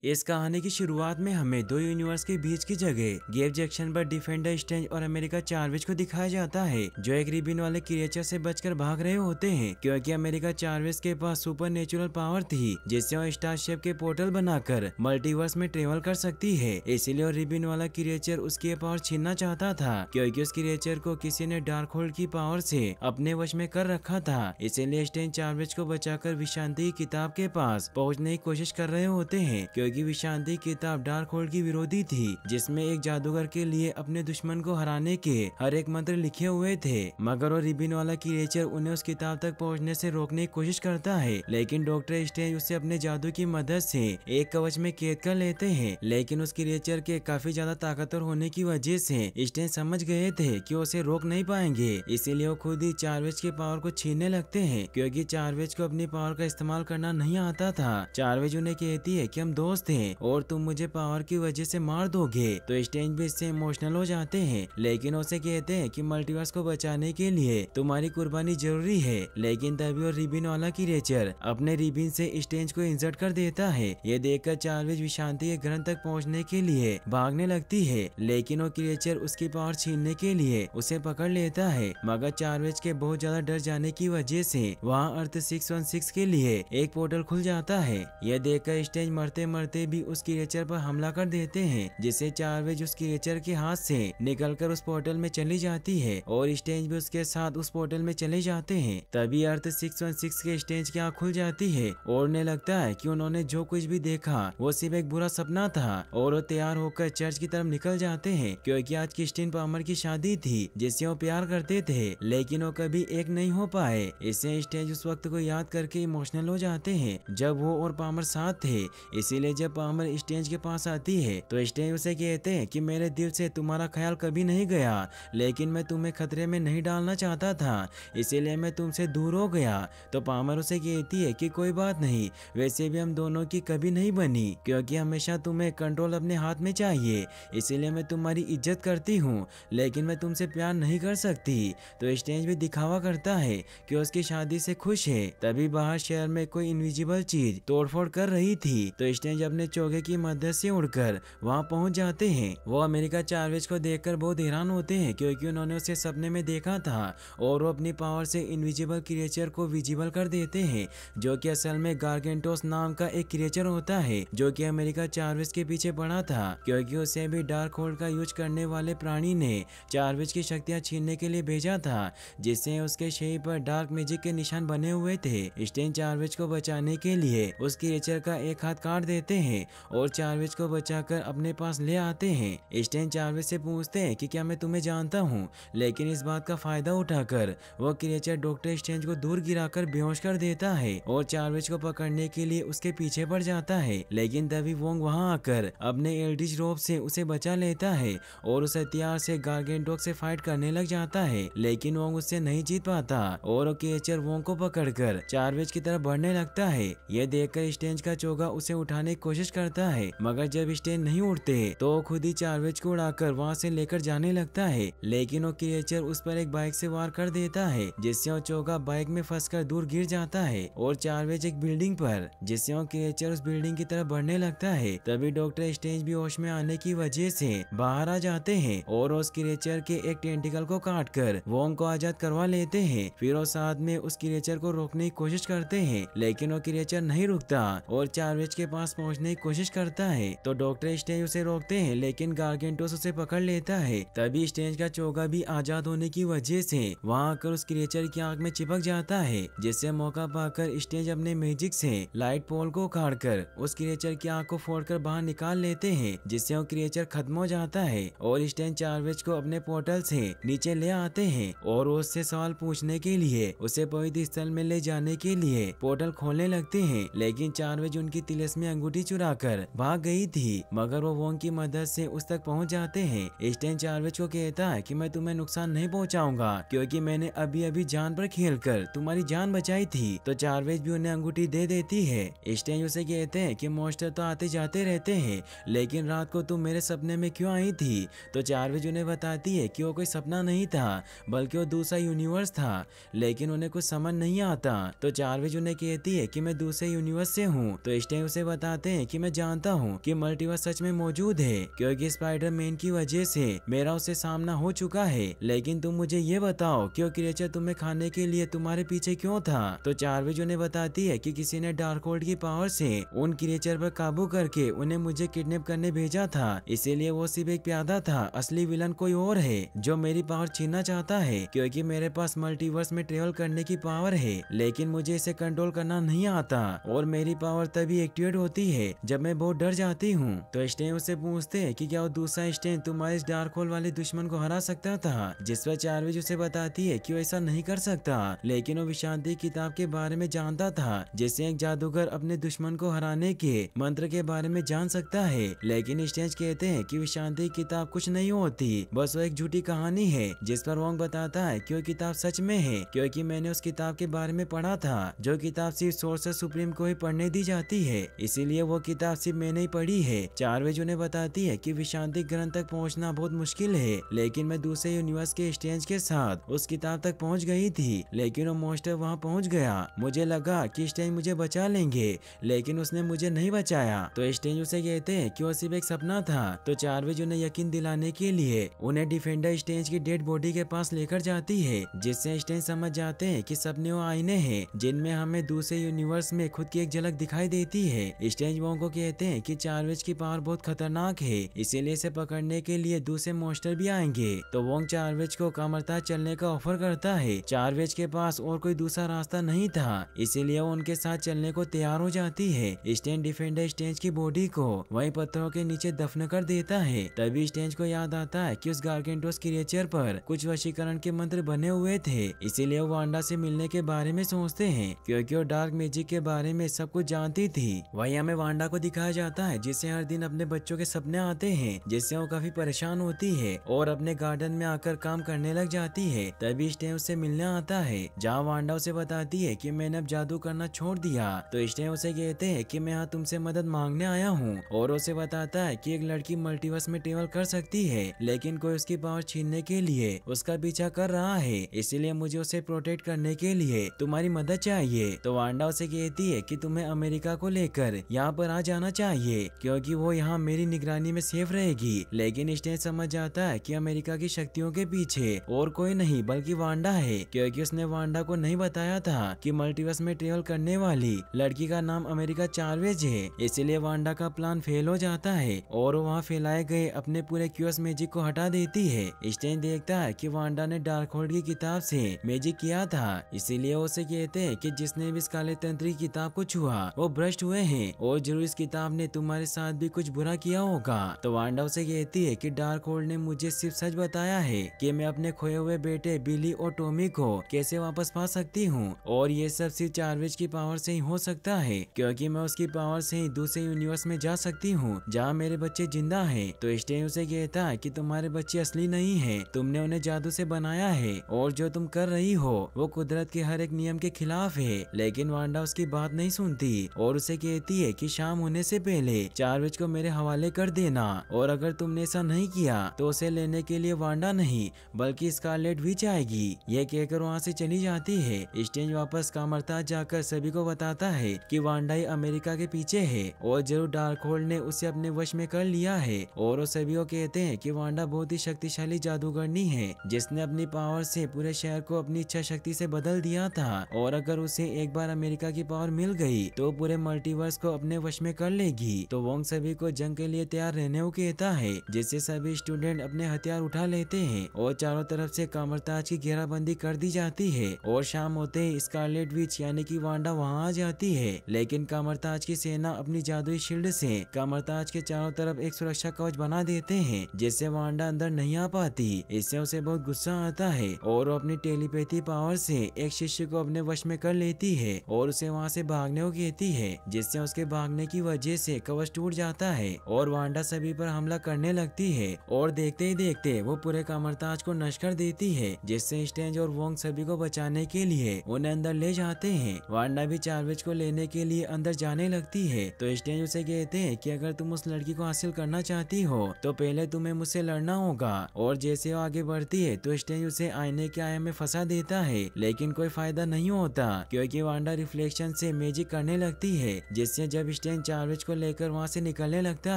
इस कहानी की शुरुआत में हमें दो यूनिवर्स के बीच की जगह गैप जंक्शन पर डिफेंडर स्ट्रेंज और अमेरिका चार्वेज को दिखाया जाता है, जो एक रिबन वाले क्रिएचर से बचकर भाग रहे होते हैं, क्योंकि अमेरिका चार्वेज के पास सुपर नेचुरल पावर थी जिससे वो स्टार शेप के पोर्टल बनाकर मल्टीवर्स में ट्रेवल कर सकती है। इसीलिए रिबन वाला क्रिएचर उसकी पावर छीनना चाहता था, क्योंकि उस क्रिएचर को किसी ने डार्क होल्ड की पावर से अपने वश में कर रखा था। इसीलिए स्ट्रेंज चार्वेज को बचाकर विशांति की किताब के पास पहुंचने की कोशिश कर रहे होते हैं, क्योंकि विशांति किताब डार्क होल्ड की विरोधी थी, जिसमें एक जादूगर के लिए अपने दुश्मन को हराने के हर एक मंत्र लिखे हुए थे। मगर वो रिबन वाला क्रिएचर उन्हें उस किताब तक पहुंचने से रोकने की कोशिश करता है, लेकिन डॉक्टर स्ट्रेंज उसे अपने जादू की मदद से एक कवच में कैद कर लेते हैं। लेकिन उस क्रिएचर के काफी ज्यादा ताकतवर होने की वजह से स्ट्रेंज समझ गए थे कि उसे रोक नहीं पाएंगे, इसीलिए वो खुद ही चार्वेज के पावर को छीनने लगते हैं, क्योंकि चार्वेज को अपनी पावर का इस्तेमाल करना नहीं आता था। चार्वेज उन्हें कहती है कि हम दोस्त हैं और तुम मुझे पावर की वजह से मार दोगे, तो स्ट्रेंज भी इससे इमोशनल हो जाते हैं, लेकिन उसे कहते हैं कि मल्टीवर्स को बचाने के लिए तुम्हारी कुर्बानी जरूरी है। लेकिन तभी वो रिबन वाला क्रिएचर अपने रिबन से स्ट्रेंज को इंसर्ट कर देता है। ये देखकर चार्वेज विशांति के घर तक पहुंचने के लिए भागने लगती है, लेकिन वो क्रिएचर उसकी पावर छीनने के लिए उसे पकड़ लेता है। मगर चार्वेज के बहुत ज्यादा डर जाने की वजह से वहाँ अर्थ 616 के लिए एक पोर्टल खुल जाता है। यह देखकर स्ट्रेंज मरते मरते भी उस क्रिएचर पर हमला कर देते हैं, जिससे चार्वेज उस क्रिएचर के हाथ से निकलकर उस पोर्टल में चली जाती है और स्ट्रेंज भी उसके साथ उस पोर्टल में चले जाते हैं। तभी अर्थ 616 के स्ट्रेंज की आँख खुल जाती है और उन्हें लगता है कि उन्होंने जो कुछ भी देखा वो सिर्फ एक बुरा सपना था, और वो तैयार होकर चर्च की तरफ निकल जाते हैं, क्योंकि आज क्रिस्टीन पामर की शादी थी जिससे वो प्यार करते थे, लेकिन वो कभी एक नहीं हो पाए। इससे स्ट्रेंज उस वक्त को याद करके इमोशनल हो जाते हैं जब वो और पामर साथ थे। इसीलिए जब पामर स्ट्रेंज के पास आती है तो स्ट्रेंज उसे कहते हैं कि मेरे दिल से तुम्हारा ख्याल कभी नहीं गया, लेकिन मैं तुम्हें खतरे में नहीं डालना चाहता था, इसीलिए मैं तुमसे दूर हो गया। तो पामर उसे कहती है कि कोई बात नहीं, वैसे भी हम दोनों की कभी नहीं बनी, क्योंकि हमेशा तुम्हें कंट्रोल अपने हाथ में चाहिए, इसीलिए मैं तुम्हारी इज्जत करती हूँ, लेकिन मैं तुमसे प्यार नहीं कर सकती। तो स्ट्रेंज भी दिखावा करता है कि उसकी शादी से खुश है। तभी बाहर शहर में कोई इनविजिबल चीज तोड़फोड़ कर रही थी, तो स्ट्रेंज अपने चोगे की मदद से उड़कर वहां पहुंच जाते हैं। वो अमेरिका चार्वेज को देखकर बहुत हैरान होते हैं, क्योंकि उन्होंने उसे सपने में देखा था और वो अपनी पावर से इनविजिबल क्रिएचर को विजिबल कर देते हैं, जो कि असल में गार्गेंटोस नाम का एक क्रिएचर होता है, जो कि अमेरिका चार्वेज के पीछे पड़ा था, क्योंकि उसे भी डार्क होल्ड का यूज करने वाले प्राणी ने चार्वेज की शक्तियां छीनने के लिए भेजा था, जिससे उसके शरीर पर डार्क मैजिक के निशान बने हुए थे। स्ट्रेंज चार्वेज को बचाने के लिए उस क्रिएचर का एक हाथ काट देते हैं और चार्वेज को बचाकर अपने पास ले आते हैं। स्ट्रेंज चार्वेज से पूछते हैं कि क्या मैं तुम्हें जानता हूँ, लेकिन इस बात का फायदा उठाकर वो क्रिएचर डॉक्टर स्ट्रेंज को दूर गिराकर बेहोश कर देता है और चार्वेज को पकड़ने के लिए उसके पीछे पड़ जाता है। लेकिन तभी वोंग वहां आकर अपने एल्डिश रोप से उसे बचा लेता है और उस हथियार से गार्गेंटोक से फाइट करने लग जाता है, लेकिन वोंग उससे नहीं जीत पाता और वो क्रिएचर वोंग को पकड़कर चार्वेज की तरफ बढ़ने लगता है। यह देखकर स्ट्रेंज का चोगा उसे उठाने की कोशिश करता है, मगर जब स्ट्रेंज नहीं उड़ते तो खुद ही चार्वेज को उड़ाकर वहां से लेकर जाने लगता है, लेकिन वो क्रिएचर उस पर एक बाइक से वार कर देता है, जिससे वो चोगा बाइक में फंसकर दूर गिर जाता है और चार्वेज एक बिल्डिंग पर, जिससे वो क्रिएचर उस बिल्डिंग की तरफ बढ़ने लगता है। तभी डॉक्टर स्ट्रेंज भी होश में आने की वजह से बाहर आ जाते हैं और उस क्रिएचर के एक टेंटिकल को काटकर वोंग को आजाद करवा लेते हैं। फिर वो साथ में उस क्रिएचर को रोकने की कोशिश करते हैं, लेकिन वो क्रिएचर नहीं रुकता और चार्वेज के पास पहुंचने की कोशिश करता है। तो डॉक्टर स्ट्रेंज उसे रोकते हैं, लेकिन गार्गेंटोस उसे पकड़ लेता है। तभी स्ट्रेंज का चोगा भी आजाद होने की वजह से वहां आकर उस क्रिएचर की आंख में चिपक जाता है, जिससे मौका पाकर स्ट्रेंज अपने मैजिक से लाइट पोल को उखाड़कर उस क्रिएचर की आंख को फोड़कर बाहर निकाल लेते हैं, जिससे वो क्रिएचर खत्म हो जाता है और स्ट्रेंज चार्वेज को अपने पोर्टल से नीचे ले आते हैं और उससे सवाल पूछने के लिए उसे पवित्र स्थल में ले जाने के लिए पोर्टल खोलने लगते हैं। लेकिन चार्वेज उनकी तिलिस्मी अंगूठी चुराकर भाग गई थी, मगर वो वोंग की मदद से उस तक पहुंच जाते हैं। स्ट्रेंज चार्वेज को कहता है कि मैं तुम्हें नुकसान नहीं पहुंचाऊंगा, क्योंकि मैंने अभी अभी जान पर खेलकर तुम्हारी जान बचाई थी। तो चार्वेज भी उन्हें अंगूठी दे देती है। स्ट्रेंज उसे कहते हैं कि मॉन्स्टर तो आते जाते रहते हैं, लेकिन रात को तुम मेरे सपने में क्यों आई थी। तो चार्वेज उन्हें बताती है कि वो कोई सपना नहीं था, बल्कि वो दूसरा यूनिवर्स था, लेकिन उन्हें कुछ समझ नहीं आता। तो चार्वेज उन्हें कहती है कि मैं दूसरे यूनिवर्स से हूँ। तो स्ट्रेंज उसे बताते हैं कि मैं जानता हूँ कि मल्टीवर्स सच में मौजूद है, क्योंकि स्पाइडरमैन की वजह से मेरा उससे सामना हो चुका है। लेकिन तुम मुझे ये बताओ कि वो क्रिएचर तुम्हें खाने के लिए तुम्हारे पीछे क्यों था? तो चार्वेज उन्हें बताती है कि किसी ने डार्कहोल्ड की पावर से उन क्रिएचर पर काबू करके उन्हें मुझे किडनैप करने भेजा था, इसीलिए वो सिर्फ एक प्यादा था। असली विलन कोई और है जो मेरी पावर छीनना चाहता है, क्योंकि मेरे पास मल्टीवर्स में ट्रेवल करने की पावर है, लेकिन मुझे इसे कंट्रोल करना नहीं आता और मेरी पावर तभी एक्टिवेट होती है जब मैं बहुत डर जाती हूँ। तो स्टेन उससे पूछते हैं कि क्या वो दूसरा स्टेन तुम्हारे इस डार्क होल वाले दुश्मन को हरा सकता था, जिस पर चार्वेज उसे बताती है कि वो ऐसा नहीं कर सकता, लेकिन वो विशांति किताब के बारे में जानता था, जिससे एक जादूगर अपने दुश्मन को हराने के मंत्र के बारे में जान सकता है। लेकिन स्टेंज कहते हैं कि विशांति किताब कुछ नहीं होती, बस वो एक झूठी कहानी है, जिस पर वोंग बताता है कि वो किताब सच में है, क्योंकि मैंने उस किताब के बारे में पढ़ा था, जो किताब सिर्फ सोर्सर सुप्रीम को ही पढ़ने दी जाती है, इसीलिए वो किताब सिर्फ मैंने ही पढ़ी है। चार्वेज उन्हें बताती है कि विशांति ग्रंथ तक पहुंचना बहुत मुश्किल है, लेकिन मैं दूसरे यूनिवर्स के स्टेंज के साथ उस किताब तक पहुंच गई थी, लेकिन वो मॉन्स्टर वहां पहुंच गया। मुझे लगा कि स्टेंज मुझे बचा लेंगे, लेकिन उसने मुझे नहीं बचाया। तो स्टेंज उसे कहते हैं कि वो सिर्फ एक सपना था। तो चार्वेज उन्हें यकीन दिलाने के लिए उन्हें डिफेंडर स्टेंज की डेड बॉडी के पास लेकर जाती है, जिससे स्टेंज समझ जाते हैं कि सपने वो आईने हैं जिनमें हमें दूसरे यूनिवर्स में खुद की एक झलक दिखाई देती है। स्टेंज वोंग को कहते हैं कि चार्वेज की पावर बहुत खतरनाक है, इसीलिए इसे पकड़ने के लिए दूसरे मॉन्स्टर भी आएंगे। तो वोंग चार्वेज को कामरता चलने का ऑफर करता है। चार्वेज के पास और कोई दूसरा रास्ता नहीं था, इसीलिए वो उनके साथ चलने को तैयार हो जाती है। स्टेंज डिफेंडर स्टेंज की बॉडी को वहीं पत्थरों के नीचे दफन कर देता है। तभी स्टेंज को याद आता है कि उस गार्गेंटोस क्रिएचर पर कुछ वशीकरण के मंत्र बने हुए थे, इसीलिए वो वांडा से मिलने के बारे में सोचते हैं, क्योंकि वो डार्क मैजिक के बारे में सब कुछ जानती थी। वहीं हमें वांडा को दिखाया जाता है जिसे हर दिन अपने बच्चों के सपने आते हैं, जिससे वो काफी परेशान होती है और अपने गार्डन में आकर काम करने लग जाती है। तभी स्टेन उससे मिलने आता है, जहाँ वांडा उसे बताती है कि मैंने अब जादू करना छोड़ दिया। तो स्टेन उसे कहते हैं कि मैं यहाँ तुमसे मदद मांगने आया हूँ, और उसे बताता है कि एक लड़की मल्टीवर्स में ट्रेवल कर सकती है, लेकिन कोई उसकी पावर छीनने के लिए उसका पीछा कर रहा है, इसीलिए मुझे उसे प्रोटेक्ट करने के लिए तुम्हारी मदद चाहिए। तो वांडा उसे कहती है कि तुम्हें अमेरिका को लेकर यहाँ पर आ जाना चाहिए, क्योंकि वो यहाँ मेरी निगरानी में सेफ रहेगी। लेकिन स्टेन समझ जाता है कि अमेरिका की शक्तियों के पीछे और कोई नहीं बल्कि वांडा है, क्योंकि उसने वांडा को नहीं बताया था कि मल्टीवर्स में ट्रेवल करने वाली लड़की का नाम अमेरिका चार्वेज है। इसलिए वांडा का प्लान फेल हो जाता है और वहाँ फैलाए गए अपने पूरे क्यूअस मैजिक को हटा देती है। स्टेन देखता है कि वांडा ने डार्कहोल्ड की किताब से मैजिक किया था, इसीलिए उसे कहते हैं कि जिसने भी इस काले तंत्र की किताब को छुआ वो भ्रष्ट हुए हैं, और जरूर इस किताब ने तुम्हारे साथ भी कुछ बुरा किया होगा। तो वांडा उसे कहती है कि डार्कहोल्ड ने मुझे सिर्फ सच बताया है कि मैं अपने खोए हुए बेटे बिली और टॉमी को कैसे वापस पा सकती हूँ, और ये सब सिर्फ चार्वेज की पावर से ही हो सकता है, क्योंकि मैं उसकी पावर से ही दूसरे यूनिवर्स में जा सकती हूँ जहाँ मेरे बच्चे जिंदा हैं। तो स्टेन उसे कहता है कि तुम्हारे बच्चे असली नहीं है, तुमने उन्हें जादू से बनाया है, और जो तुम कर रही हो वो कुदरत के हर एक नियम के खिलाफ है। लेकिन वांडा उसकी बात नहीं सुनती और उसे कहती है कि शाम होने से पहले चार्वेज को मेरे हवाले कर देना, और अगर तुमने ऐसा नहीं किया तो उसे लेने के लिए वांडा नहीं बल्कि स्कारलेट विच आएगी। यह कहकर वहाँ से चली जाती है। स्टेंज वापस कामरताज जाकर सभी को बताता है कि वांडा ही अमेरिका के पीछे है, और जरूर डार्कहोल्ड ने उसे अपने वश में कर लिया है। और वो सभी को कहते हैं कि वांडा बहुत ही शक्तिशाली जादूगरनी है, जिसने अपनी पावर से पूरे शहर को अपनी इच्छा शक्ति से बदल दिया था, और अगर उसे एक बार अमेरिका की पावर मिल गई तो पूरे मल्टीवर्स को अपने वश में कर लेगी। तो वोंग सभी को जंग के लिए तैयार रहने को कहता है, जिससे सभी स्टूडेंट अपने हथियार उठा लेते हैं, और चारों तरफ से कामरताज की घेराबंदी कर दी जाती है। और शाम होते ही स्कारलेट विच यानी कि वांडा वहाँ आ जाती है, लेकिन कामरताज की सेना अपनी जादुई शील्ड से कामरताज के चारों तरफ एक सुरक्षा कवच बना देते हैं, जिससे वांडा अंदर नहीं आ पाती। इससे उसे बहुत गुस्सा आता है और वो अपनी टेलीपैथी पावर से एक शिष्य को अपने वश में कर लेती है और उसे वहाँ से भागने को कहती है, जिससे उसके भागने की वजह से कवच टूट जाता है और वांडा सभी पर हमला करने लगती है, और देखते ही देखते वो पूरे कामरताज को नष्ट कर देती है, जिससे स्टेंज और वोंग सभी को बचाने के लिए उन्हें अंदर ले जाते हैं। वांडा भी चार्वेज को लेने के लिए अंदर जाने लगती है। तो स्टेंज उसे कहते हैं कि अगर तुम उस लड़की को हासिल करना चाहती हो तो पहले तुम्हें मुझसे लड़ना होगा, और जैसे वो आगे बढ़ती है तो स्टेंज उसे आईने के आया में फंसा देता है, लेकिन कोई फायदा नहीं होता, क्योंकि वांडा रिफ्लेक्शन से मैजिक करने लगती है, जिससे जब स्टेन चार्वेज को लेकर वहाँ से निकलने लगता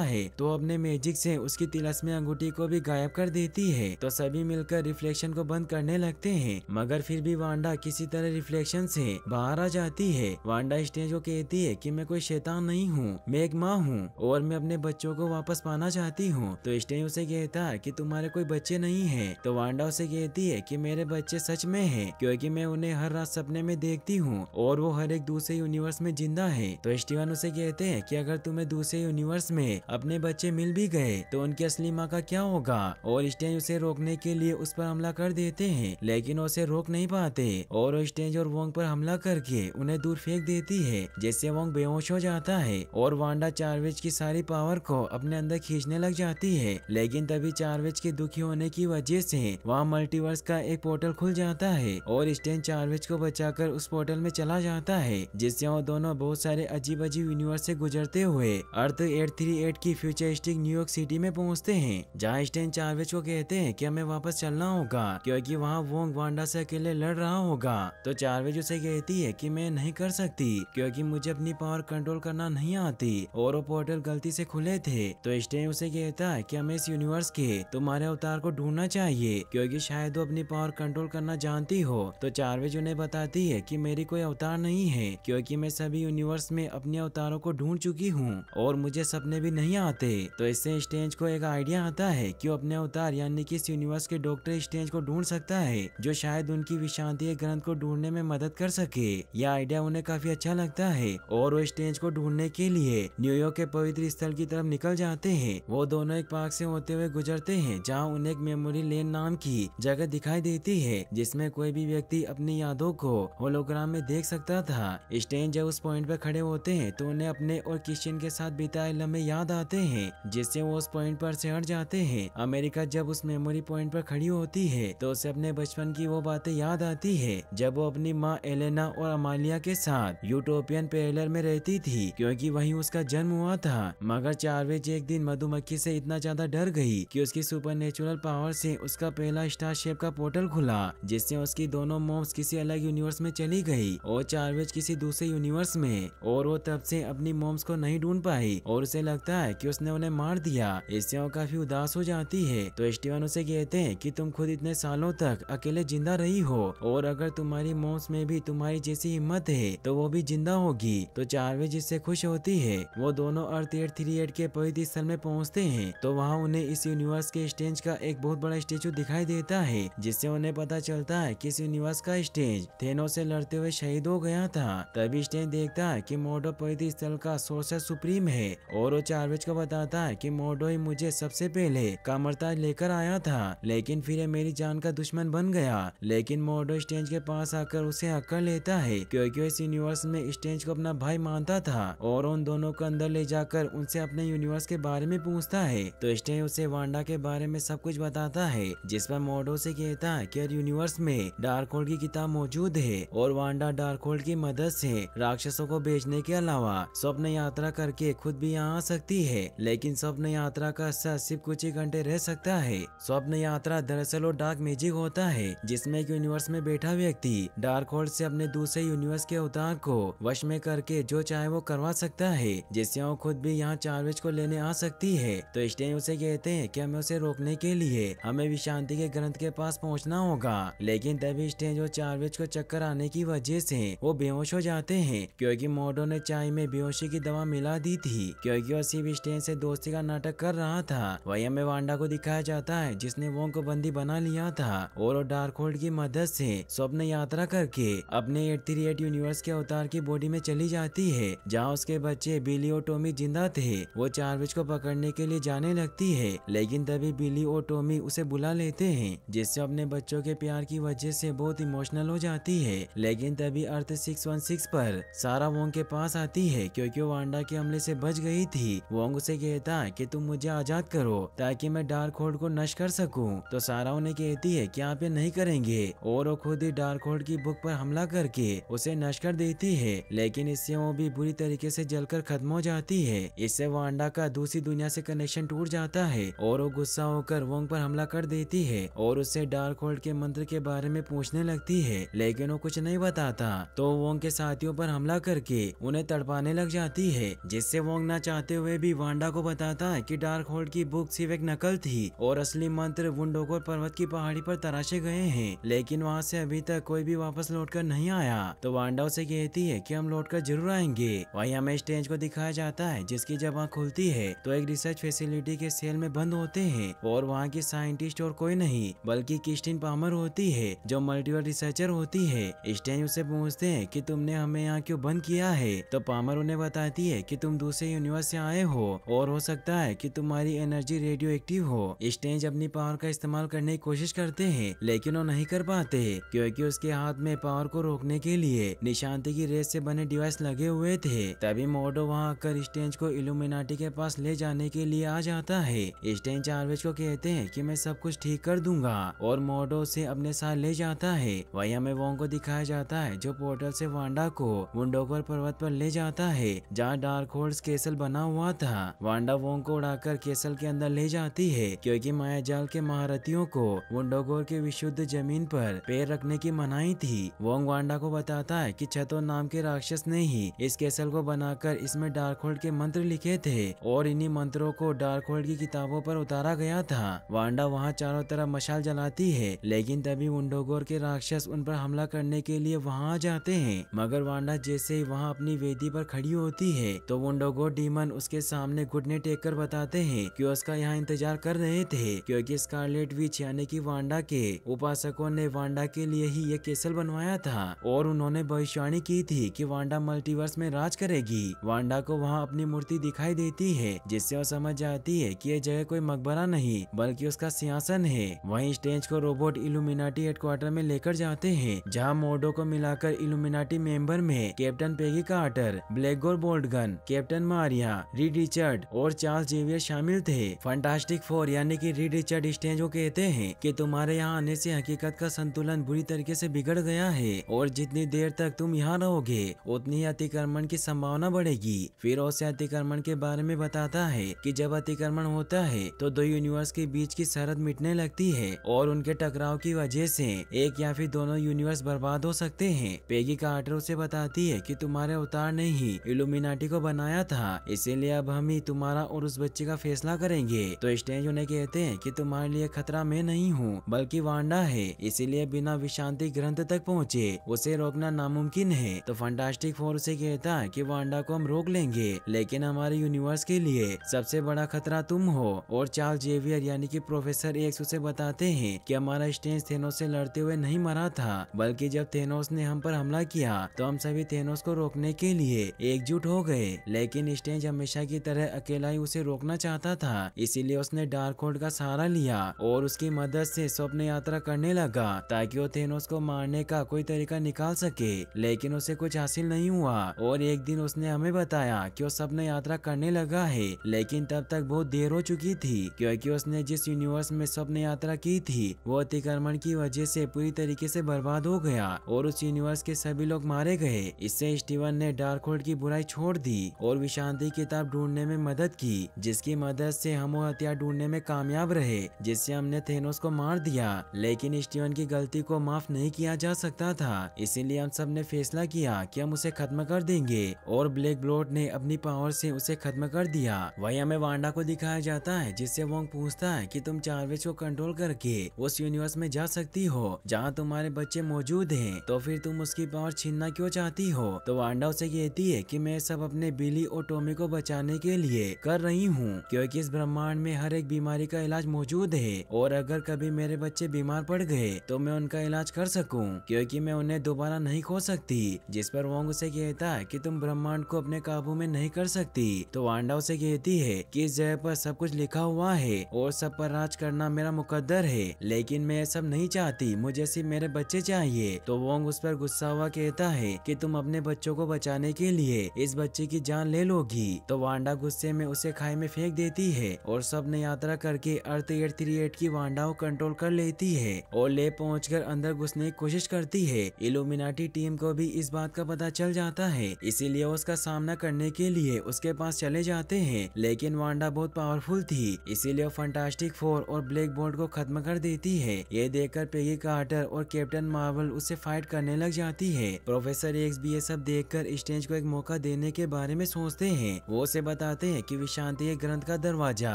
है तो अपने मैजिक से उसकी तिलस्मी अंगूठी को भी गायब कर देती है। तो सभी मिलकर रिफ्लेक्शन को बंद करने लगते हैं, मगर फिर भी वांडा किसी तरह रिफ्लेक्शन से बाहर आ जाती है। वांडा स्टेन को कहती है कि मैं कोई शैतान नहीं हूँ, मैं एक माँ हूँ और मैं अपने बच्चों को वापस पाना चाहती हूँ। तो स्टेन उसे कहता है कि तुम्हारे कोई बच्चे नहीं है। तो वांडा उसे कहती है कि मेरे बच्चे सच में हैं, क्योंकि मैं उन्हें हर रात सपने में देखती हूँ और वो हर एक दूसरे यूनिवर्स में जिंदा है। तो स्टीवन उसे कहते हैं कि अगर तुम्हें दूसरे यूनिवर्स में अपने बच्चे मिल भी गए तो उनकी असली माँ का क्या होगा। और स्टेन उसे रोकने के लिए उस पर हमला कर देते हैं, लेकिन उसे रोक नहीं पाते और वो स्टेन और वोंग पर हमला करके उन्हें दूर फेंक देती है, जिससे वोंग बेहोश हो जाता है और वांडा चार्वेज की सारी पावर को अपने अंदर खींचने लग जाती है। लेकिन तभी चार्वेज के दुखी होने की वजह से वहाँ मल्टीवर्स का एक पोर्टल खुल जाता है और स्टेन चार्वेज को बचाकर उस पोर्टल में चला जाता है, जिससे वो दोनों बहुत सारे अजीब अजीब यूनिवर्स से गुजरते हुए अर्थ 838 की फ्यूचरिस्टिक न्यूयॉर्क सिटी में पहुंचते हैं, जहाँ स्टेन चार्वेज को कहते हैं कि हमें वापस चलना होगा क्योंकि वहाँ वोंग वांडा से अकेले लड़ रहा होगा। तो चार्वेज उसे कहती है कि मैं नहीं कर सकती क्योंकि मुझे अपनी पावर कंट्रोल करना नहीं आती और वो पोर्टल गलती से खुले थे। तो स्टेन उसे कहता है कि हमें इस यूनिवर्स के तुम्हारे अवतार को ढूंढना चाहिए क्योंकि शायद वो अपनी पावर कंट्रोल करना जानती हो। तो चार्वेज उन्हें बताती है कि मेरी कोई अवतार नहीं है क्योंकि मैं सभी यूनिवर्स में अपने अवतारों को ढूंढ चुकी हूँ और मुझे सपने भी नहीं आते। तो इससे स्ट्रेंज को एक आइडिया आता है कि वो अपने अवतार यानी कि इस यूनिवर्स के डॉक्टर स्ट्रेंज को ढूंढ सकता है, जो शायद उनकी विशांति ग्रंथ को ढूंढने में मदद कर सके। यह आइडिया उन्हें काफी अच्छा लगता है और वो स्ट्रेंज को ढूंढने के लिए न्यूयॉर्क के पवित्र स्थल की तरफ निकल जाते हैं। वो दोनों एक पार्क से होते हुए गुजरते हैं जहाँ उन्हें एक मेमोरी लेन नाम की जगह दिखाई देती है, जिसमें कोई भी व्यक्ति अपनी यादों को होलोग्राम में देख सकता था। स्ट्रेंज जब उस पॉइंट पर खड़े होते हैं तो उन्हें अपने और क्रिश्चियन के साथ बिताए लम्हे याद आते हैं, जिससे वो उस पॉइंट पर से हट जाते हैं। अमेरिका जब उस मेमोरी पॉइंट पर खड़ी होती है तो उसे अपने बचपन की वो बातें याद आती है जब वो अपनी माँ एलेना और अमालिया के साथ यूटोपियन पैरेलल में रहती थी, क्योंकि वहीं उसका जन्म हुआ था। मगर चार्वेज एक दिन मधुमक्खी से इतना ज्यादा डर गई कि उसकी सुपरनेचुरल पावर से उसका पहला स्टार शेप का पोर्टल खुला, जिससे उसकी दोनों मॉम्स किसी अलग यूनिवर्स में चली गई और चार्वेज किसी दूसरे यूनिवर्स में, और वो तब से अपनी मॉम्स को नहीं ढूंढ पाई और उसे लगता है कि उसने उन्हें मार दिया। इससे वो काफी उदास हो जाती है। तो स्टीवन उसे कहते हैं कि तुम खुद इतने सालों तक अकेले जिंदा रही हो और अगर तुम्हारी मॉम्स में भी तुम्हारी जैसी हिम्मत है तो वो भी जिंदा होगी। तो चार्वेज इससे खुश होती है। वो दोनों अर्थ 838 के पवित्र स्थल में पहुंचते हैं तो वहाँ उन्हें इस यूनिवर्स के स्ट्रेंज का एक बहुत बड़ा स्टेचू दिखाई देता है, जिससे उन्हें पता चलता है कि इस यूनिवर्स का स्ट्रेंज थेनोस से लड़ते हुए शहीद हो गया था। तभी स्ट्रेंज देखता है कि मोर्डो पवित्र स्थल का सोर्सर सुप्रीम है और वो चार्वेज को बताता है कि मोर्डो ही मुझे सबसे पहले कामरताज लेकर आया था, लेकिन फिर ये मेरी जान का दुश्मन बन गया। लेकिन मोर्डो स्ट्रेंज के पास आकर उसे हक कर लेता है क्योंकि इस यूनिवर्स में स्ट्रेंज को अपना भाई मानता था और उन दोनों को अंदर ले जाकर उनसे अपने यूनिवर्स के बारे में पूछता है। तो स्ट्रेंज उसे वांडा के बारे में सब कुछ बताता है, जिस पर मोर्डो से कहता है कि यूनिवर्स में डार्क होल्ड की किताब मौजूद है और वांडा डार्क होल्ड की मदद से राक्षसों को बेचने के अलावा स्वप्न यात्रा करके खुद भी यहाँ आ सकती है। लेकिन स्वप्न यात्रा का असर सिर्फ कुछ ही घंटे रह सकता है। स्वप्न यात्रा दरअसल वो डार्क मैजिक होता है जिसमें एक यूनिवर्स में बैठा व्यक्ति डार्क होल्ड से अपने दूसरे यूनिवर्स के अवतार को वश में करके जो चाहे वो करवा सकता है, जिससे वो खुद भी यहाँ चार्वेज को लेने आ सकती है। तो स्ट्रेंज उसे कहते हैं कि हमें उसे रोकने के लिए हमें विशांति के ग्रंथ के पास पहुँचना होगा। लेकिन तभी स्ट्रेंज और चार्वेज को चक्कर आने की वजह से वो बेहोश हो जाते हैं क्योंकि मोर्डो ने चाय में बेहोशी की दवा मिला दी थी, क्योंकि वो सिर्फ स्ट्रेंज से दोस्ती का नाटक कर रहा था। वही हमें वांडा को दिखाया जाता है जिसने वोंग को बंदी बना लिया था और वो डार्क होल्ड की मदद से स्वप्न यात्रा करके अपने 838 यूनिवर्स के अवतार की बॉडी में चली जाती है, जहाँ उसके बच्चे बिली और टॉमी जिंदा थे। वो चार्वेज को पकड़ने के लिए जाने लगती है, लेकिन तभी बिली और टॉमी उसे बुला लेते हैं, जिससे अपने बच्चों के प्यार की वजह से बहुत इमोशनल हो जाती है। लेकिन तभी अर्थ 616 पर सारा वोंग के पास आती है क्योंकि वो वांडा के हमले से बच गई थी। वोंग उसे कहता है कि तुम मुझे आजाद करो ताकि मैं डार्क होल्ड को नष्ट कर सकूं। तो सारा उन्हें कहती है कि आप ये नहीं करेंगे और वो खुद ही डार्क होल्ड की बुक पर हमला करके उसे नष्ट कर देती है, लेकिन इससे वो भी बुरी तरीके से जलकर खत्म हो जाती है। इससे वांडा का दूसरी दुनिया से कनेक्शन टूट जाता है और वो गुस्सा होकर वोंग पर हमला कर देती है और उससे डार्क होल्ड के मंत्र के बारे में पूछने लगती है, लेकिन वो कुछ नहीं बताता। तो वोंग के साथियों पर हमला करके उन्हें तड़पाने लग लग जाती है, जिससे वोंग ना चाहते हुए भी वांडा को बताता है कि डार्क होल्ड की बुक सिर्फ एक नकल थी और असली मंत्र वुंडोगोर पर्वत की पहाड़ी पर तराशे गए हैं, लेकिन वहाँ से अभी तक कोई भी वापस लौटकर नहीं आया। तो वांडा उसे कहती है कि हम लौटकर जरूर आएंगे। वहीं हमें स्ट्रेंज को दिखाया जाता है जिसकी जब आँख खुलती है तो एक रिसर्च फैसिलिटी के सेल में बंद होते हैं और वहाँ की साइंटिस्ट और कोई नहीं बल्कि क्रिस्टीन पामर होती है जो मल्टीवर्स रिसर्चर होती है। स्ट्रेंज उससे पूछते हैं कि तुमने हमें यहाँ क्यों बंद किया है, तो पामर उन्हें बताती है कि तुम दूसरे यूनिवर्स से आए हो और हो सकता है कि तुम्हारी एनर्जी रेडियो एक्टिव हो। स्ट्रेंज अपनी पावर का इस्तेमाल करने की कोशिश करते हैं लेकिन वो नहीं कर पाते क्योंकि उसके हाथ में पावर को रोकने के लिए निशांति की रेस से बने डिवाइस लगे हुए थे। तभी मोर्डो वहाँ आकर स्ट्रेंज को इल्यूमिनाटी के पास ले जाने के लिए आ जाता है। स्ट्रेंज चार्वेज को कहते हैं कि मैं सब कुछ ठीक कर दूंगा और मोर्डो उसे अपने साथ ले जाता है। वहीं हमें वोंग को दिखाया जाता है जो पोर्टल से वांडा को वुंडोगोर पर्वत पर ले जाता है जहाँ डार्क होल्ड केसल बना हुआ था। वांडा वोंग को उड़ाकर केसल के अंदर ले जाती है क्योंकि मायाजाल के महारथियों को वुंडोगोर के विशुद्ध जमीन पर पैर रखने की मनाही थी। वोंग वांडा को बताता है कि छतो नाम के राक्षस ने ही इस केसल को बनाकर इसमें डार्क होल्ड के मंत्र लिखे थे और इन्हीं मंत्रों को डार्क होल्ड की किताबों पर उतारा गया था। वांडा वहाँ चारों तरफ मशाल जलाती है लेकिन तभी वुंडोगोर के राक्षस उन पर हमला करने के लिए वहाँ आ जाते हैं, मगर वांडा जैसे ही वहाँ अपनी वेदी पर खड़ी होती है तो वुंडोगोर डीमन उसके सामने घुटने टेक कर बताते हैं कि उसका यहाँ इंतजार कर रहे थे क्योंकि स्कारलेट विच यानी कि वांडा के उपासकों ने वांडा के लिए ही ये केसल बनवाया था और उन्होंने भविष्यवाणी की थी कि वांडा मल्टीवर्स में राज करेगी। वांडा को वहाँ अपनी मूर्ति दिखाई देती है जिससे वो समझ जाती है कि यह जगह कोई मकबरा नहीं बल्कि उसका सिंहासन है। वहीं स्ट्रेंज को रोबोट इल्यूमिनाटी हेडक्वार्टर में लेकर जाते हैं जहाँ मोर्डो को मिलाकर इल्यूमिनाटी मेंबर में captain Peggy Carter, Blackagar Boltagon, captain Maria, Reed Richard और चार्ल्स जेवियर शामिल थे। फंटास्टिक फोर यानी कि रीड रिचर्ड स्ट्रेंज को कहते हैं कि तुम्हारे यहाँ आने से हकीकत का संतुलन बुरी तरीके से बिगड़ गया है और जितनी देर तक तुम यहाँ रहोगे उतनी ही अतिक्रमण की संभावना बढ़ेगी। फिर उसे अतिक्रमण के बारे में बताता है कि जब अतिक्रमण होता है तो दो यूनिवर्स के बीच की सरहद मिटने लगती है और उनके टकराव की वजह से एक या फिर दोनों यूनिवर्स बर्बाद हो सकते हैं। पेगी कार्टर उसे बताती है कि तुम्हारे अवतार ने ही इल्यूमिनाटी को बनाया था, इसीलिए अब हम ही तुम्हारा और उस बच्चे का फैसला करेंगे। तो स्ट्रेंज उन्हें कहते हैं कि तुम्हारे लिए खतरा मैं नहीं हूँ बल्कि वांडा है, इसीलिए बिना विशांति ग्रंथ तक पहुँचे उसे रोकना नामुमकिन है। तो फंटास्टिक फोर उसे कहता है कि वांडा को हम रोक लेंगे लेकिन हमारे यूनिवर्स के लिए सबसे बड़ा खतरा तुम हो। और चार्ल्स जेवियर यानी कि प्रोफेसर एक्स उसे बताते हैं कि हमारा स्ट्रेंज थेनोस से लड़ते हुए नहीं मरा था बल्कि जब थेनोस ने हम पर हमला किया तो हम सभी थेनोस को रोकने के लिए एकजुट हो गए, लेकिन स्ट्रेंज हमेशा की तरह अकेला ही उसे रोकना चाहता था, इसीलिए उसने डार्क होल्ड का सहारा लिया और उसकी मदद से स्वप्न यात्रा करने लगा ताकि वो थेनोस को मारने का कोई तरीका निकाल सके, लेकिन उसे कुछ हासिल नहीं हुआ। और एक दिन उसने हमें बताया कि वो स्वप्न यात्रा करने लगा है लेकिन तब तक बहुत देर हो चुकी थी क्योंकि उसने जिस यूनिवर्स में स्वप्न यात्रा की थी वो अतिक्रमण की वजह से पूरी तरीके से बर्बाद हो गया और उस यूनिवर्स के सभी लोग मारे गए। इससे स्टीवन ने डार्क होल्ड की बुराई छोड़ दी और विशांति किताब ढूंढने में मदद की, जिसकी मदद से हम वो हथियार ढूंढने में कामयाब रहे जिससे हमने थेनोस को मार दिया। लेकिन स्टीवन की गलती को माफ नहीं किया जा सकता था, इसीलिए हम सब ने फैसला किया कि हम उसे खत्म कर देंगे और ब्लैक ब्लोड ने अपनी पावर से उसे खत्म कर दिया। वहीं हमें वांडा को दिखाया जाता है जिससे वोंग पूछता है कि तुम चार्वेज को कंट्रोल करके उस यूनिवर्स में जा सकती हो जहाँ तुम्हारे बच्चे मौजूद हैं, तो फिर तुम उसकी पावर छीनना क्यों चाहती हो। तो वांडा उसे कहती है कि मैं सब अपने बिली और टॉमी को बचाने के लिए कर रही हूँ क्योंकि इस ब्रह्मांड में हर एक बीमारी का इलाज मौजूद है और अगर कभी मेरे बच्चे बीमार पड़ गए तो मैं उनका इलाज कर सकूं क्योंकि मैं उन्हें दोबारा नहीं खो सकती। जिस पर वोंग उसे कहता है कि तुम ब्रह्मांड को अपने काबू में नहीं कर सकती। तो वांडा उसे कहती है कि इस जगह पर सब कुछ लिखा हुआ है और सब पर राज करना मेरा मुकद्दर है, लेकिन मैं सब नहीं चाहती, मुझे सिर्फ मेरे बच्चे चाहिए। तो वोंग उस पर गुस्सा हुआ कहता है कि तुम अपने बच्चों को बचाने के लिए इस बच्चे की जान ले लोगी। तो वांडा गुस्से में उसे खाई में फेंक देती है और सब ने यात्रा करके अर्थ 838 की वांडा को कंट्रोल कर लेती है और ले पहुंचकर अंदर घुसने की कोशिश करती है। इल्यूमिनाटी टीम को भी इस बात का पता चल जाता है, इसीलिए उसका सामना करने के लिए उसके पास चले जाते हैं, लेकिन वांडा बहुत पावरफुल थी, इसीलिए वो फंटास्टिक फोर और ब्लैक बोल्ट को खत्म कर देती है। ये देखकर पेगी कार्टर और कैप्टन मार्वल उससे फाइट करने लग जाती है। प्रोफेसर एक्स भी ये सब देखकर स्ट्रेंज को एक मौका देने के बारे में सोचते हैं। वो उसे बताते हैं कि विशांति एक ग्रंथ का दरवाजा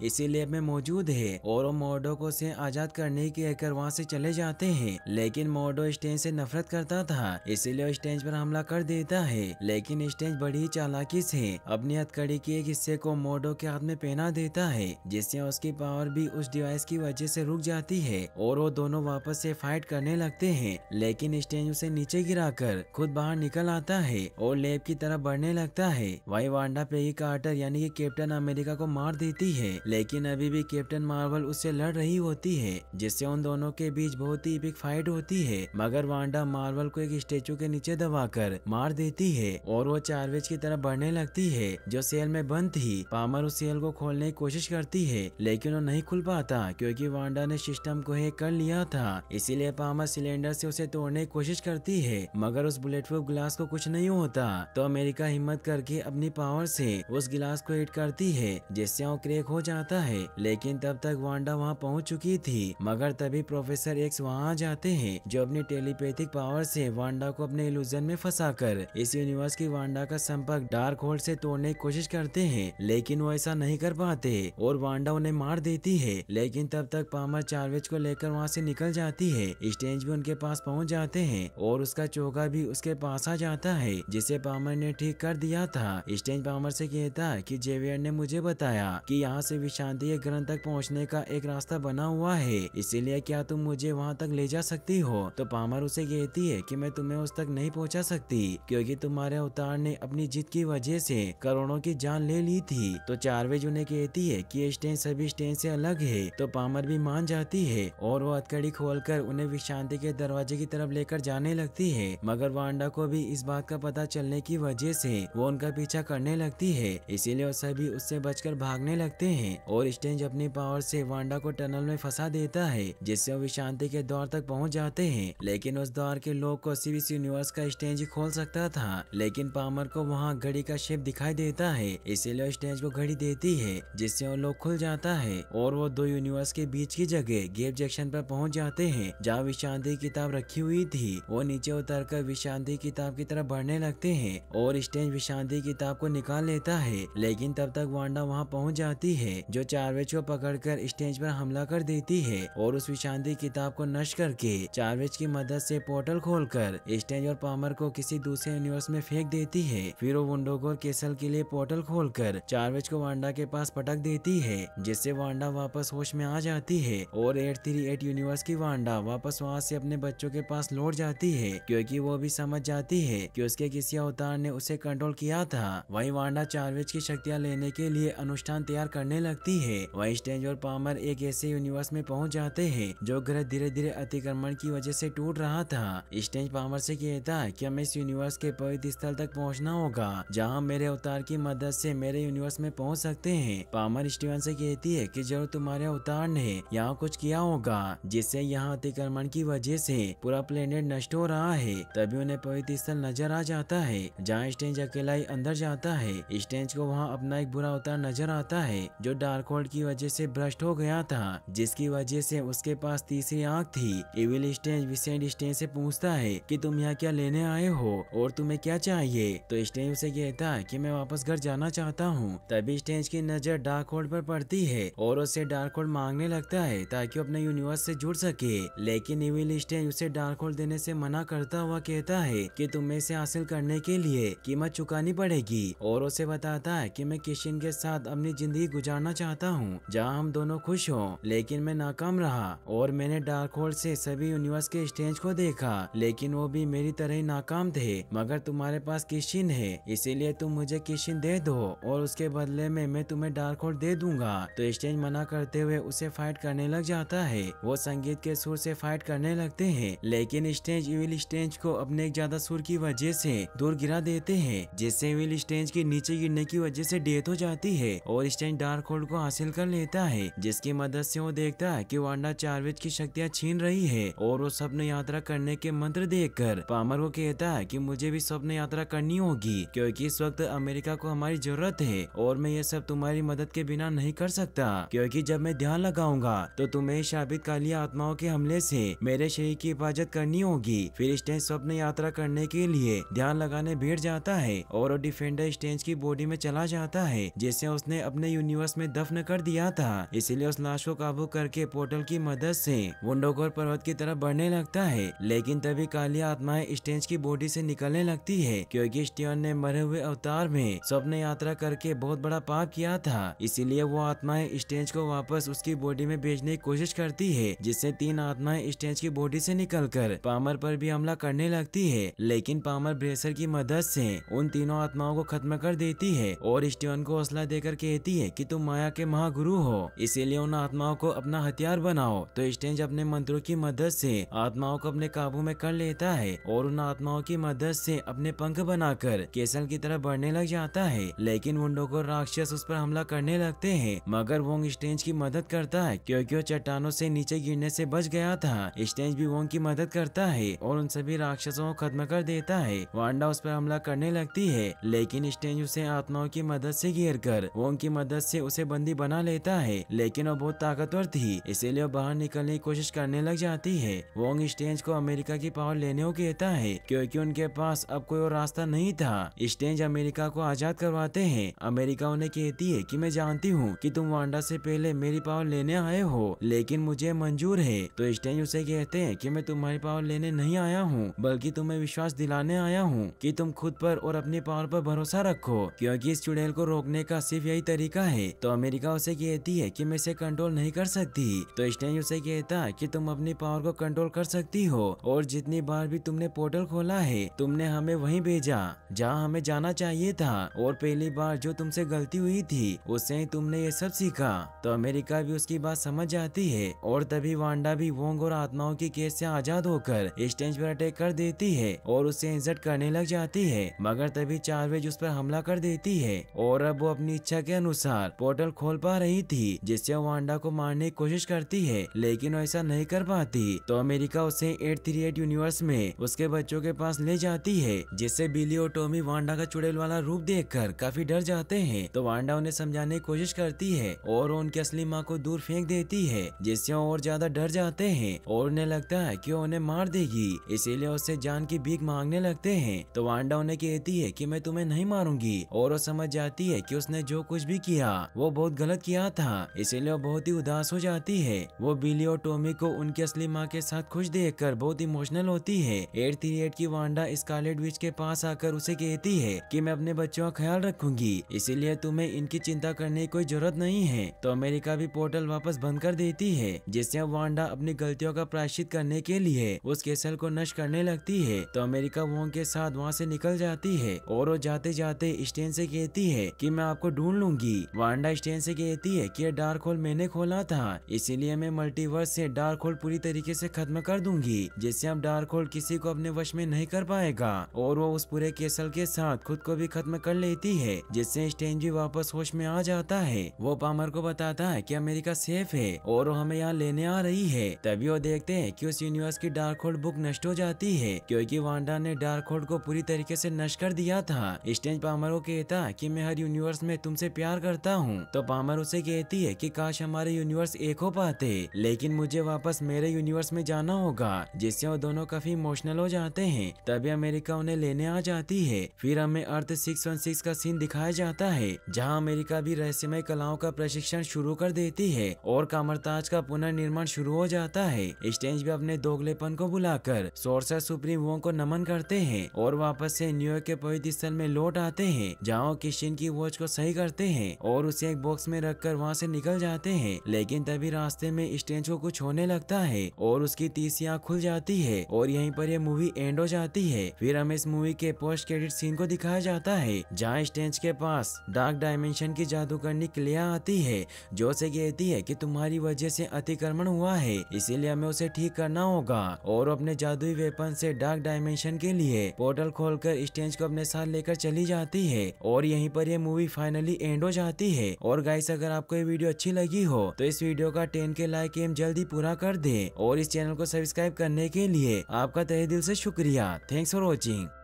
इसी लैब में मौजूद है और वो मॉर्डो को उसे आजाद करने के कहकर वहाँ से चले जाते हैं। लेकिन मॉर्डो स्ट्रेंज से नफरत करता था, इसीलिए स्ट्रेंज पर हमला कर देता है। लेकिन स्ट्रेंज बड़ी चालाकी से अपनी हथकड़ी के एक हिस्से को मॉर्डो के हाथ में पहना देता है, जिससे उसकी पावर भी उस डिवाइस की वजह से रुक जाती है और वो दोनों वापस से फाइट करने लगते हैं। लेकिन स्ट्रेंज उसे नीचे गिराकर खुद बाहर निकल आता है और लैब की तरफ बढ़ने लगता है। वही वांडा पेगी कार्टर यानी कि कैप्टन अमेरिका को मार देती है, लेकिन अभी भी कैप्टन मार्वल उससे लड़ रही होती है, जिससे उन दोनों के बीच बहुत ही एपिक फाइट होती है। मगर वांडा मार्वल को एक स्टेचू के नीचे दबाकर मार देती है और वो चार्वेज की तरफ बढ़ने लगती है जो सेल में बंद थी। पामर उस सेल को खोलने की कोशिश करती है, लेकिन वो नहीं खुल पाता क्योंकि वांडा ने सिस्टम को हैक कर लिया था। इसीलिए पामर सिलेंडर से उसे तोड़ने की कोशिश करती है, मगर उस बुलेट प्रूफ ग्लास को कुछ नहीं होता। तो अमेरिका हिम्मत करके अपनी पावर से उस गिलास को हिट करती है, जिससे वो क्रैक हो जाता है। लेकिन तब तक वांडा वहाँ पहुँच चुकी थी, मगर तभी प्रोफेसर एक्स वहाँ आ जाते हैं, जो अपनी टेलीपैथिक पावर से वांडा को अपने इल्यूजन में फंसाकर इस यूनिवर्स की वांडा का संपर्क डार्क होल्ड से तोड़ने की कोशिश करते हैं। लेकिन वो ऐसा नहीं कर पाते और वांडा उन्हें मार देती है। लेकिन तब तक पामर चार्वेज को लेकर वहाँ से निकल जाती है। स्ट्रेंज भी उनके पास पहुँच जाते हैं और उसका चोगा भी उसके पास आ जाता है, जिसे पामर ने ठीक कर दिया था। स्ट्रेंज पामर से कहता है कि जेवियर ने मुझे बताया कि यहाँ से विशांति के ग्रंथ तक पहुँचने का एक रास्ता बना हुआ है, इसीलिए क्या तुम मुझे वहाँ तक ले जा सकती हो? तो पामर उसे कहती है कि मैं तुम्हें उस तक नहीं पहुँचा सकती क्योंकि तुम्हारे अवतार ने अपनी जिद की वजह से करोड़ों की जान ले ली थी। तो चार्वेज उन्हें कहती है कि स्ट्रेंज सभी स्ट्रेंज से अलग है। तो पामर भी मान जाती है और वो हथकड़ी खोलकर उन्हें विशांति के दरवाजे की तरफ लेकर जाने लगती है। मगर वांडा को भी इस बात का पता चलने की वजह से वो उनका पीछा करने लगती है, इसीलिए वो सभी उससे बचकर भागने लगते हैं और स्ट्रेंज अपनी पावर से वांडा को टनल में फंसा देता है, जिससे वो विशांति के द्वार तक पहुंच जाते हैं। लेकिन उस द्वार के लॉक को सिर्फ इस यूनिवर्स का स्ट्रेंज ही खोल सकता था। लेकिन पामर को वहाँ घड़ी का शेप दिखाई देता है, इसीलिए स्ट्रेंज को घड़ी देती है, जिससे वो लॉक खुल जाता है और वो दो यूनिवर्स के बीच की जगह गैप जंक्शन पर पहुंच जाते हैं, जहाँ विशांति की किताब रखी हुई थी। वो नीचे उतरकर विशांति किताब की तरफ बढ़ने लगते हैं और स्ट्रेंज विशांति किताब को निकाल लेता है। लेकिन तब तक वांडा वहाँ पहुँच जाती है, जो चार्वेज को पकड़कर स्ट्रेंज पर हमला कर देती है और उस विशांति किताब को नष्ट करके चार्वेज की मदद से पोर्टल खोलकर स्ट्रेंज और पामर को किसी दूसरे यूनिवर्स में फेंक देती है। फिर वो वुंडोगोर केसल के लिए पोर्टल खोलकर चार्वेज को वांडा के पास पटक देती है, जिससे वांडा वापस होश में आ जाती है और 838 यूनिवर्स की वांडा वापस वहाँ से अपने बच्चों के पास लौट जाती है, क्योंकि वो भी समझ जाती है कि उसके किसी अवतार ने उसे कंट्रोल किया था। वही वांडा चार्वेज की शक्तियाँ लेने के लिए अनुष्ठान तैयार करने लगती है। वही स्ट्रेंज और पामर एक ऐसे यूनिवर्स में पहुंच जाते हैं जो ग्रह धीरे धीरे अतिक्रमण की वजह से टूट रहा था। स्ट्रेंज पामर से कहता है कि हमें इस यूनिवर्स के पवित्र स्थल तक पहुंचना होगा, जहां मेरे अवतार की मदद से मेरे यूनिवर्स में पहुंच सकते हैं। पामर स्टीवन से कहती है कि जरूर तुम्हारे अवतार ने यहाँ कुछ किया होगा, जिससे यहाँ अतिक्रमण की वजह से पूरा प्लेनेट नष्ट हो रहा है। तभी उन्हें पवित्र स्थल नजर आ जाता है, जहाँ स्ट्रेंज अकेला ही अंदर जाता है। स्ट्रेंज को वहाँ अपना एक बुरा अवतार नजर आता है, जो डार्क होल्ड की वजह से भ्रष्ट हो गया था, जिसकी वजह से उसके पास तीसरी आंख थी। इविल स्ट्रेंज विसेंट स्ट्रेंज से पूछता है कि तुम यहाँ क्या लेने आए हो और तुम्हें क्या चाहिए? तो स्ट्रेंज उसे कहता है कि मैं वापस घर जाना चाहता हूँ। तभी स्ट्रेंज की नजर डार्क होल्ड पर पड़ती है और उससे डार्क होल्ड मांगने लगता है ताकि वो अपने यूनिवर्स से जुड़ सके। लेकिन इविल स्ट्रेंज उसे डार्क होल्ड देने से मना करता हुआ कहता है कि तुम्हें इसे हासिल करने के लिए कीमत चुकानी पड़ेगी और उसे बताता है कि मैं किशन के साथ अपनी जिंदगी गुजारना चाहता हूँ, जहाँ हम दोनों खुश हों। लेकिन मैं नाकाम रहा और मैंने डार्क होल्ड से सभी यूनिवर्स के स्ट्रेंज को देखा, लेकिन वो भी मेरी तरह ही नाकाम थे। मगर तुम्हारे पास किशन है, इसीलिए तुम मुझे किशन दे दो और उसके बदले में मैं तुम्हें डार्क होल्ड दे दूंगा। तो स्ट्रेंज मना करते हुए उसे फाइट करने लग जाता है। वो संगीत के सुर से फाइट करने लगते हैं, लेकिन स्ट्रेंज इविल स्ट्रेंज को अपने एक ज्यादा सुर की वजह से दूर गिरा देते हैं, जिससे इविल स्ट्रेंज के नीचे गिरने की वजह से डेथ हो जाती है और स्ट्रेंज डार्क होल्ड को हासिल कर लेता है, जिसकी मदद से वो देखता है कि वांडा चार्वेज की शक्तियाँ छीन रही है और वो स्वप्न यात्रा करने के मंत्र देखकर पामर को कहता है कि मुझे भी स्वप्न यात्रा करनी होगी, क्योंकि इस वक्त अमेरिका को हमारी जरूरत है और मैं ये सब तुम्हारी मदद के बिना नहीं कर सकता, क्योंकि जब मैं ध्यान लगाऊंगा तो तुम्हें शाबित काली आत्माओं के हमले से मेरे शरीर की हिफाजत करनी होगी। फिर स्ट्रेंज स्वप्न यात्रा करने के लिए ध्यान लगाने बैठ जाता होता है और वो डिफेंडर स्ट्रेंज की बॉडी में चला जाता है जिसे उसने अपने यूनिवर्स में दफन कर दिया था। इसीलिए उस लाश को काबू करके पोर्टल की मदद से वंडरगोर पर्वत की तरफ बढ़ने लगता है। लेकिन तभी काली आत्माएं स्ट्रेंज की बॉडी से निकलने लगती है क्योंकि स्टीवन ने मरे हुए अवतार में स्वप्न यात्रा करके बहुत बड़ा पाप किया था। इसीलिए वो आत्माएं स्ट्रेंज को वापस उसकी बॉडी में भेजने की कोशिश करती है, जिससे 3 आत्माएं स्ट्रेंज की बॉडी से निकलकर पामर पर भी हमला करने लगती है। लेकिन पामर ब्रेसर की मदद से उन तीनों आत्माओं को खत्म कर देती है और स्टीवन को हौसला देकर कहती है कि तुम माया के महागुरु हो, इसीलिए उन आत्माओं को अपना हथियार बनाओ। तो स्ट्रेंज अपने मंत्रों की मदद से आत्माओं को अपने काबू में कर लेता है और उन आत्माओं की मदद से अपने पंख बनाकर केसल की तरफ बढ़ने लग जाता है। लेकिन वंडरगोर राक्षस उस पर हमला करने लगते हैं, मगर वोंग स्ट्रेंज की मदद करता है क्योंकि वो चट्टानों से नीचे गिरने से बच गया था। स्ट्रेंज भी वोंग की मदद करता है और उन सभी राक्षसों को खत्म कर देता है। वांडा उस पर हमला करने लगती है, लेकिन स्ट्रेंज उसे आत्माओं की मदद से घेरकर वोंग की मदद से उसे बंदी बना लेता है। लेकिन वो बहुत ताकतवर थी, इसीलिए वो बाहर निकलने की कोशिश करने लग जाती है। वोंग स्ट्रेंज को अमेरिका की पावर लेने को कहता है क्योंकि उनके पास अब कोई और रास्ता नहीं था। स्ट्रेंज अमेरिका को आजाद करवाते हैं। अमेरिका उन्हें कहती है कि मैं जानती हूँ कि तुम वांडा से पहले मेरी पावर लेने आए हो, लेकिन मुझे मंजूर है। तो स्ट्रेंज उसे कहते हैं कि मैं तुम्हारी पावर लेने नहीं आया हूँ, बल्कि तुम्हें विश्वास दिलाने आया हूँ कि तुम खुद पर और अपनी पावर पर भरोसा रखो, क्योंकि इस चुड़ैल को रोकने का सिर्फ यही तरीका है। तो अमेरिका उसे कहती है कि मैं इसे कंट्रोल नहीं कर सकती। तो स्ट्रेंज उसे कहता है कि तुम अपनी पावर को कंट्रोल कर सकती हो और जितनी बार भी तुमने पोर्टल खोला है तुमने हमें वहीं भेजा जहाँ हमें जाना चाहिए था, और पहली बार जो तुमसे गलती हुई थी उससे ही तुमने ये सब सीखा। तो अमेरिका भी उसकी बात समझ जाती है और तभी वांडा भी वोंग और आत्माओं की केस से आजाद होकर स्ट्रेंज पर अटैक कर देती है और उससे इंसल्ट करने लग जाती है। मगर तभी चारवेज उस पर हमला कर देती है और अब वो अपनी इच्छा के अनुसार पोर्टल खोल पा रही थी, जिससे वांडा को मारने की कोशिश करती है, लेकिन वो ऐसा नहीं कर पाती। तो अमेरिका उसे 838 यूनिवर्स में उसके बच्चों के पास ले जाती है, जिससे बिली और टॉमी वांडा का चुड़ैल वाला रूप देखकर काफी डर जाते हैं। तो वांडा उन्हें समझाने की कोशिश करती है और उनकी असली माँ को दूर फेंक देती है, जिससे वो और ज्यादा डर जाते हैं और उन्हें लगता है कि वो उन्हें मार देगी, इसीलिए उससे जान की भीख मांगने लगते हैं। तो वांडा उन्हें कहती है कि मैं तुम्हें नहीं मारूंगी, और वो समझ जाती है कि उसने जो कुछ भी किया वो बहुत गलत किया था, इसीलिए वो बहुत ही उदास हो जाती है। वो बिली और टॉमी को उनकी असली माँ के साथ खुश देखकर बहुत इमोशनल होती है। 838 की वांडा स्कारलेट विच के पास आकर उसे कहती है कि मैं अपने बच्चों का ख्याल रखूंगी, इसीलिए तुम्हें इनकी चिंता करने की कोई जरूरत नहीं है। तो अमेरिका भी पोर्टल वापस बंद कर देती है, जिससे वांडा अपनी गलतियों का प्रायश्चित करने के लिए उस केसल को नष्ट करने लगती है। तो अमेरिका वोंग के साथ वहाँ से निकल जाती है और वो जाते जाते स्ट्रेंज से कहती है कि मैं आपको ढूंढ लूंगी। वांडा स्ट्रेंज से कहती है कि ये डार्क होल मैंने खोला था, इसीलिए मैं मल्टीवर्स से डार्क होल पूरी तरीके से खत्म कर दूंगी, जिससे अब डार्क होल किसी को अपने वश में नहीं कर पाएगा। और वो उस पूरे केसल के साथ खुद को भी खत्म कर लेती है, जिससे स्ट्रेंज भी वापस होश में आ जाता है। वो पामर को बताता है कि अमेरिका सेफ है और वो हमें यहाँ लेने आ रही है। तभी वो देखते हैं कि उस यूनिवर्स की डार्क होल बुक नष्ट हो जाती है, क्योंकि वांडा ने डार्क होल को पूरी तरीके से नष्ट कर दिया था। स्ट्रेंज पामर को कहता है कि मैं हर यूनिवर्स में तुमसे प्यार करता हूँ। तो पामर उसे कहती है कि काश हमारे यूनिवर्स एक हो पाते, लेकिन मुझे वापस मेरे यूनिवर्स में जाना होगा, जिससे वो दोनों काफी इमोशनल हो जाते हैं। तभी अमेरिका उन्हें लेने आ जाती है। फिर हमें अर्थ 616 का सीन दिखाया जाता है, जहाँ अमेरिका भी रहस्यमय कलाओं का प्रशिक्षण शुरू कर देती है और कामरताज का पुनर्निर्माण शुरू हो जाता है। स्ट्रेंज भी अपने दोगलेपन को बुलाकर सोर्सर सुप्रीम वोंग को नमन करते हैं और वापस से न्यूयॉर्क के पवित्र स्थल में लौट आते हैं, जहाँ किशन की वॉच को सही करते हैं और उसे एक बॉक्स में रखकर वहाँ से निकल जाते हैं। लेकिन तभी रास्ते में स्ट्रेंज को कुछ होने लगता है और उसकी तीसरी आँख खुल जाती है और यहीं पर यह मूवी एंड हो जाती है। फिर हमें इस मूवी के पोस्ट क्रेडिट सीन को दिखाया जाता है, जहाँ स्ट्रेंज के पास डार्क डायमेंशन की जादूगरनी क्लिया आती है, जो से कहती है कि तुम्हारी वजह से अतिक्रमण हुआ है, इसीलिए हमें उसे ठीक करना होगा। और अपने जादुई वेपन से डार्क डायमेंशन के लिए पोर्टल खोलकर स्ट्रेंज को अपने साथ लेकर चली जाती है और यहीं पर यह मूवी फाइनली एंड हो जाती है। और गाइस, अगर आपको ये वीडियो अच्छी लगी हो तो इस वीडियो का 10 के लाइक एम जल्दी पूरा कर दे और इस चैनल को सब्सक्राइब करने के लिए आपका तहे दिल से शुक्रिया। Thanks for watching.